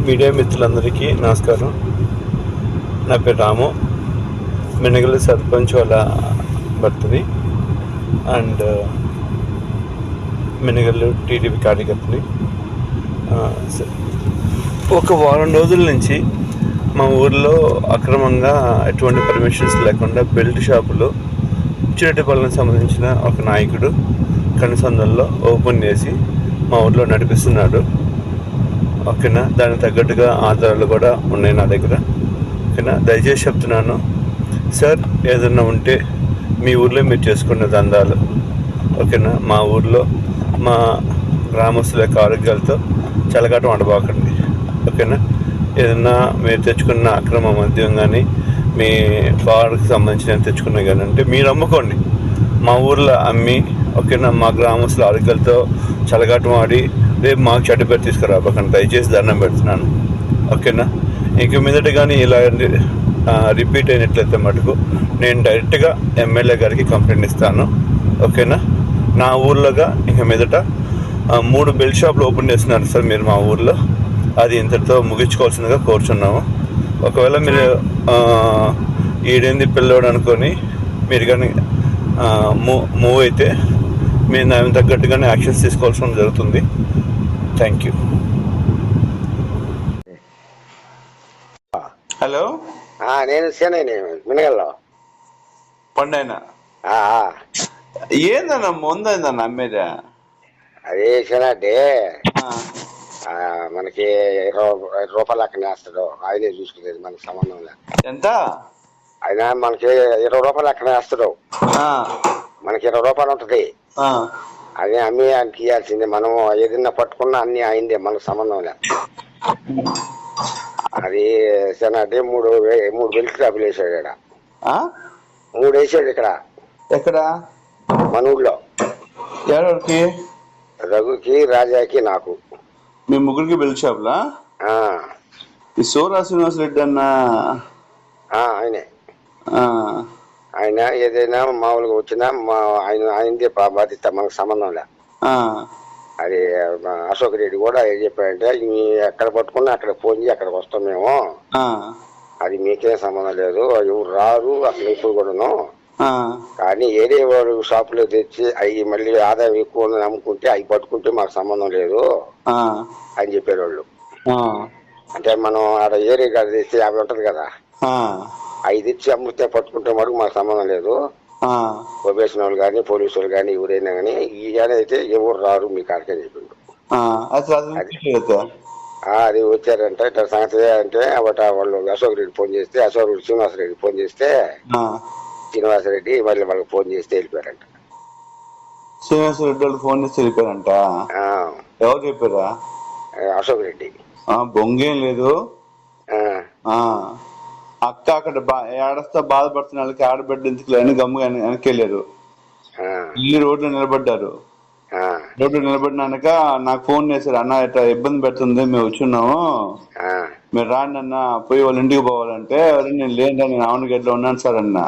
Media మిత్రులందరికీ నమస్కారం. నా పేరు రాము, మినగల్లి సర్పంచ్ వాళ్ళ భర్తని అండ్ మినగల్లు టీడీపీ కార్యకర్తని. ఒక వారం రోజుల నుంచి మా ఊర్లో అక్రమంగా ఎటువంటి పర్మిషన్స్ లేకుండా బెల్ట్ షాపులు చిరటిపాలెం సంబంధించిన ఒక నాయకుడు కనుసందుల్లో ఓపెన్ చేసి మా ఊర్లో నడిపిస్తున్నాడు. ఓకేనా, దానికి తగ్గట్టుగా ఆధారాలు కూడా ఉన్నాయి నా దగ్గర. ఓకేనా, దయచేసి చెప్తున్నాను సార్, ఏదన్నా ఉంటే మీ ఊర్లో మీరు చేసుకున్న దందాలు, ఓకేనా, మా ఊర్లో మా గ్రామస్తుల యొక్క ఆరోగ్యాలతో చెలగాటం ఆడబాకండి. ఓకేనా, ఏదన్నా మీరు తెచ్చుకున్న అక్రమ మద్యం కానీ మీ బార్కి సంబంధించిన తెచ్చుకున్నా కానీ అంటే మీరు అమ్ముకోండి, మా ఊర్లో అమ్మి, ఓకేనా, మా గ్రామస్తుల ఆరోగ్యాలతో చెలగాటం ఆడి రేపు మాకు చెడ్డ పేరు తీసుకురాబోకండి, దయచేసి దండం పెడుతున్నాను. ఓకేనా, ఇంక మీదట కానీ ఇలా రిపీట్ అయినట్లయితే మటుకు నేను డైరెక్ట్గా ఎమ్మెల్యే గారికి కంప్లైంట్ ఇస్తాను. ఓకేనా, నా ఊర్లోగా ఇంక మీదట 3 బెల్ట్ షాపులు ఓపెన్ చేస్తున్నారు సార్ మీరు మా ఊర్లో. అది ఇంతటితో ముగించుకోవాల్సిందిగా కోరుచున్నాము. ఒకవేళ మీరు ఈడేంది పిల్లోడు అనుకొని మీరు కానీ మూవ్ అయితే మీరు దానికి తగ్గట్టుగానే యాక్షన్స్ తీసుకోవాల్సిన జరుగుతుంది. Thank you. హలో, నేను సేనయ్య మినగల్లో పండైనా ఏందన్నా ముందైందన్న అమ్మేదా? అదే సేనంటే మనకి 20 రూపాయలు అక్కడ వేస్తాడు, ఆయనే చూసుకునేది మనకి సంబంధం లేదు. ఎంత? ఆయన మనకి 20 రూపాయలు అక్కడ వేస్తాడు, మనకి 20 రూపాయలు ఉంటది. అదే అమ్మి ఆయనకి ఇవ్వాల్సిందే. మనం ఏదన్నా పట్టుకున్నా అన్ని అయిందే, మనకు సంబంధం లేదు. అది సేనంటే 3 బెల్ట్ షాపులు వేసాడు ఇక్కడ, 3 వేసాడు ఇక్కడ. ఎక్కడ? మన ఊళ్ళో. ఎవరికి? రఘుకి, రాజాకి, నాకు. మీ ముగ్గురికి బెల్ట్ షాపులా? ఈ సోరా శ్రీనివాస్ రెడ్డి అన్న ఆయనే. ఆయన ఏదైనా మామూలుగా వచ్చినా ఆయనదే బాధ్యత, మనకు సంబంధం లే. అది అశోక్ రెడ్డి కూడా ఏం చెప్పాడంటే, ఎక్కడ పట్టుకున్నా అక్కడ ఫోన్ చేసి అక్కడికి వస్తాం మేము, అది మీకేం సంబంధం లేదు, ఎవరు రారు అసలు ఇప్పుడు కూడాను. కానీ ఏదే వాడు షాపులో తెచ్చి అవి మళ్ళీ ఆదాయం ఎక్కువ అమ్ముకుంటే అవి పట్టుకుంటే మాకు సంబంధం లేదు అని చెప్పారు వాళ్ళు. అంటే మనం ఆడ ఏరియా కాడ తెచ్చి 50 ఉంటది కదా, అవి తెచ్చి అమ్ముతే పట్టుకుంటే మటుకు మాకు సంబంధం లేదు. ప్రొబేషన్ వాళ్ళు కానీ పోలీసు వాళ్ళు కానీ ఎవరైనా కానీ ఈ అయితే ఎవరు రారు మీ కాడికే చెప్పిండు. అది వచ్చారంటే ఇట్లా సంగతి అంటే వాళ్ళు అశోక్ రెడ్డి ఫోన్ చేస్తే, అశోక్ రెడ్డి శ్రీనివాసరెడ్డి ఫోన్ చేస్తే, శ్రీనివాసరెడ్డి మళ్ళీ వాళ్ళకి ఫోన్ చేస్తే వెళ్ళిపోయారంట. శ్రీనివాసరెడ్డి వాళ్ళు ఫోన్ చేస్తే వెళ్ళిపోయారంట. ఎవరు చెప్పారా? అశోక్ రెడ్డి. బొంగేం లేదు, అక్క అక్కడ ఏడస్తా బాధపడుతున్న వాళ్ళకి ఆడబిడ్డ ఎందుకు లేని గమ్ముగా వెనకెళ్ళారు. ఈ రోడ్లో నిలబడ్డారు. రోడ్డు నిలబడినాక నాకు ఫోన్ చేశారు, అన్న ఇట్లా ఇబ్బంది పెడుతుంది, మేము వచ్చున్నాము, మీరు రాండి అన్న, పోయి వాళ్ళ ఇంటికి పోవాలంటే, నేను లేదంటే నేను అవునుగడ్లో ఉన్నాను సార్ అన్న.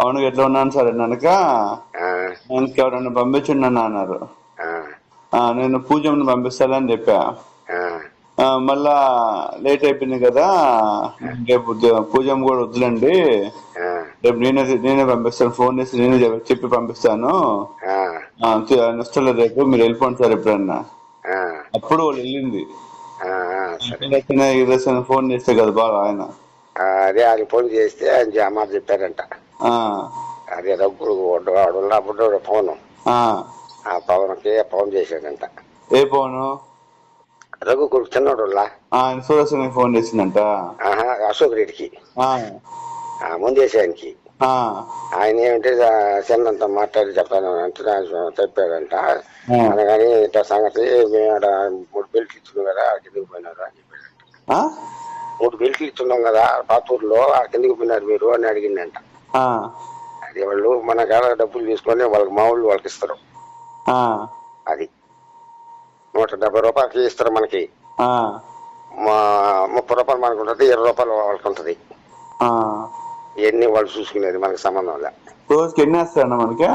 అవునుగడ్లో ఉన్నాను సార్ అన్నాక ఆయనకి ఎవరన్నా పంపించండి అన్న అన్నారు. నేను పూజమ్మని పంపిస్తానని చెప్పా. మళ్ళా లేట్ అయిపోయింది కదా, రేపు పూజమ్మ కూడా వద్దులండి, రేపు నేనే పంపిస్తాను, ఫోన్ చేసి నేనే చెప్పి పంపిస్తాను, వస్తలేదు రేపు, మీరు వెళ్ళిపోండి సార్ ఎప్పుడన్నా. అప్పుడు వాళ్ళు వెళ్ళింది. ఫోన్ చేస్తే కదా బాగా ఆయన అదే ఆయన ఫోన్ చేస్తే ఆయన అమ్మ చెప్పారంట. అదే డబ్బులు ఉన్నప్పుడు ఫోను పవన్కి ఫోన్ చేశాడంట. ఏ ఫోను? రఘు కొడుకు చిన్నోడు ఆయన ఫోన్ చేసిందంట అశోక్ రెడ్డికి, ముందేసి ఆయనకి. ఆయన ఏమంటే చిన్నంత మాట్లాడి చెప్తాను అంటే చెప్పాడంట. అనగాని ఇట్లా సంగతి మేము 3 బెల్ట్లు ఇచ్చున్నాం కదా, కిందకి పోయినారు అని చెప్పాడంట. 3 బెల్ట్లు ఇచ్చున్నాం కదా పాతూరులో, కిందకి పోయినారు మీరు అని అడిగిందంట. అది వాళ్ళు మన కాడ డబ్బులు తీసుకొని వాళ్ళకి మామూలు వాళ్ళకి ఇస్తారు. అది 170 రూపాయలకి ఇస్తారు మనకి, 30 రూపాయలు మనకు ఉంటుంది, 20 రూపాయలు వాళ్ళకి ఉంటుంది. ఇవన్నీ వాళ్ళు చూసుకునేది, మనకి సంబంధం లే. రోజుకి ఎన్ని వేస్తారన్న మనకి?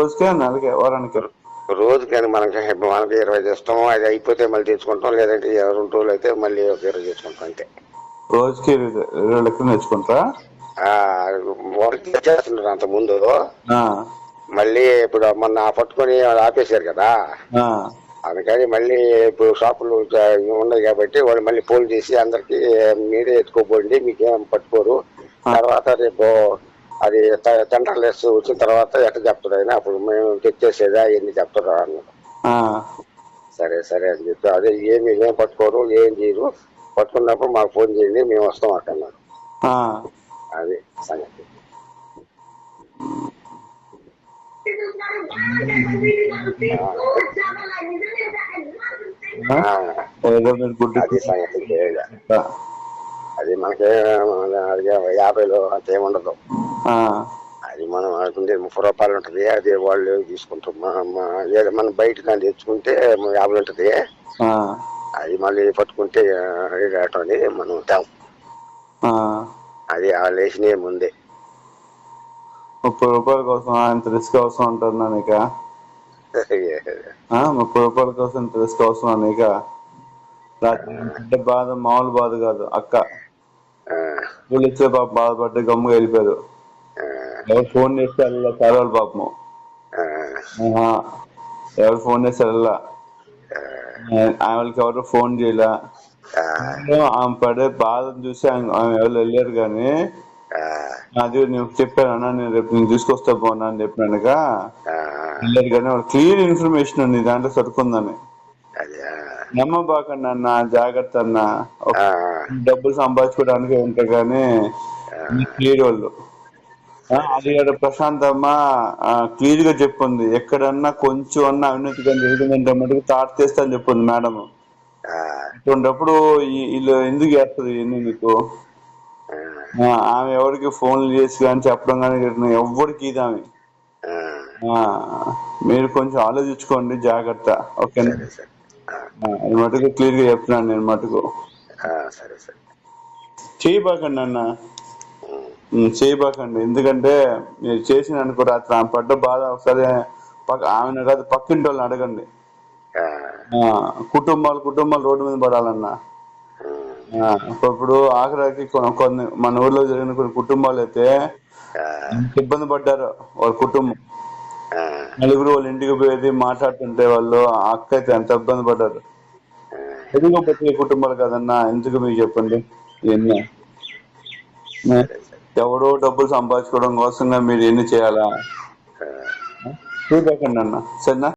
రోజుకే నెలకి వారానికి? రోజుకని మనకి 20 తెస్తాము, అది అయిపోతే మళ్ళీ తెచ్చుకుంటాం, లేదంటే 2 రోజులు అయితే మళ్ళీ ఒక 20 తెచ్చుకుంటాం అంతే. రోజుకి 20 లెక్కన తెచ్చుకుంటారా? వాళ్ళకి తెచ్చేస్తున్నారు అంత ముందు. ఆ, మళ్ళీ ఇప్పుడు మొన్న పట్టుకొని వాళ్ళు ఆపేశారు కదా, ఆ, అందుకని మళ్ళీ ఇప్పుడు షాపులు ఉన్నాయి కాబట్టి వాళ్ళు మళ్ళీ ఫోన్ చేసి అందరికి మీరే ఎత్తుకోపోండి, మీకేం పట్టుకోరు, తర్వాత రేపు అది సెంట్రల్ లెస్ వచ్చిన తర్వాత ఎట్లా చెప్తారు అయినా, అప్పుడు మేము తెచ్చేసేదా ఎన్ని చెప్తారు అన్నారు. ఆ. సరే సరే అని చెప్పి అదే ఏం పట్టుకోరు, ఏం చేయరు, పట్టుకున్నప్పుడు మాకు ఫోన్ చేయండి, మేము వస్తాం అన్నారు. ఆ. అది సంగతి. అది సంగతి. అది మనకి 50లో అంత ఏముండదు. అది మనం అనుకుంటే 30 రూపాయలు ఉంటది, అది వాళ్ళు తీసుకుంటాం. మనం బయట దాన్ని తెచ్చుకుంటే 50 ఉంటది, అది మళ్ళీ పట్టుకుంటే రేటు అనేది మనం తేం. అది వాళ్ళు వేసినవి ముందే. 30 రూపాయల కోసం ఇంత రిస్క్ అవసరం ఉంటుందా నీక? 30 రూపాయల కోసం ఇంత రిస్క్ అవసరం నీక? పెద్ద బాధ, మామూలు బాధ కాదు అక్క. వీళ్ళు ఇచ్చే పాప బాధపడ్డ గమ్ముగా వెళ్ళిపోయారు. ఎవరు ఫోన్ చేస్తే వెళ్ళా సార్ పాపము. ఎవరు ఫోన్ చేస్తే వెళ్ళా, వాళ్ళకి ఎవరు ఫోన్ చేయలే. ఆమె పడే బాధను చూసి ఆమె ఎవరు వెళ్ళారు. కానీ అది నేను చెప్పాను, నేను రేపు నేను తీసుకొస్తా పోనా అని చెప్పినానుగా వెళ్ళారు. కానీ వాళ్ళు క్లియర్ ఇన్ఫర్మేషన్ ఉంది దాంట్లో సరుకుందని. నమ్మబాకండి అన్న, జాగ్రత్త అన్న. డబ్బులు సంపాదించుకోవడానికి ఉంటాయి కానీ క్లియర్ వాళ్ళు. అది ప్రశాంతమ్మ క్లియర్ గా చెప్పుంది, ఎక్కడన్నా కొంచెం అన్నా అవినీతి కానీ జరిగిందంటే మటుకు తాట చేస్తా అని చెప్పింది మేడం. ఇటువంటిప్పుడు వీళ్ళు ఎందుకు చేస్తుంది ఇవన్నీ మీకు? ఆమె ఎవరికి ఫోన్లు చేసి కానీ చెప్పడం కానీ ఎవరికి ఇది ఆమె. మీరు కొంచెం ఆలోచించుకోండి, జాగ్రత్త. ఓకేనా? అది మటుకు క్లియర్ గా చెప్తున్నాను నేను మటుకు. చేయబాకండి అన్న, చేయబాకండి. ఎందుకంటే మీరు చేసిన అనుకో రాత్రి ఆమె పడ్డ బాధ ఒకసారి ఆమెను కాదు పక్కింటి వాళ్ళని అడగండి. కుటుంబాలు రోడ్డు మీద పడాలన్నా. ఇప్పుడు ఆఖరికి కొన్ని మన ఊర్లో జరిగిన కొన్ని కుటుంబాలు అయితే ఇబ్బంది పడ్డారు. వాళ్ళ కుటుంబం నలుగురు వాళ్ళ ఇంటికి పోయేది మాట్లాడుతుంటే వాళ్ళు అక్క అయితే ఎంత ఇబ్బంది పడ్డారు. ఎదుగు బతికే కుటుంబాలు కదన్నా, ఎందుకు మీకు చెప్పండి ఇవన్నీ? ఎవడో డబ్బులు సంపాదించుకోవడం కోసంగా మీరు ఎన్ని చేయాలా? చూడకండి అన్న, సరేనా?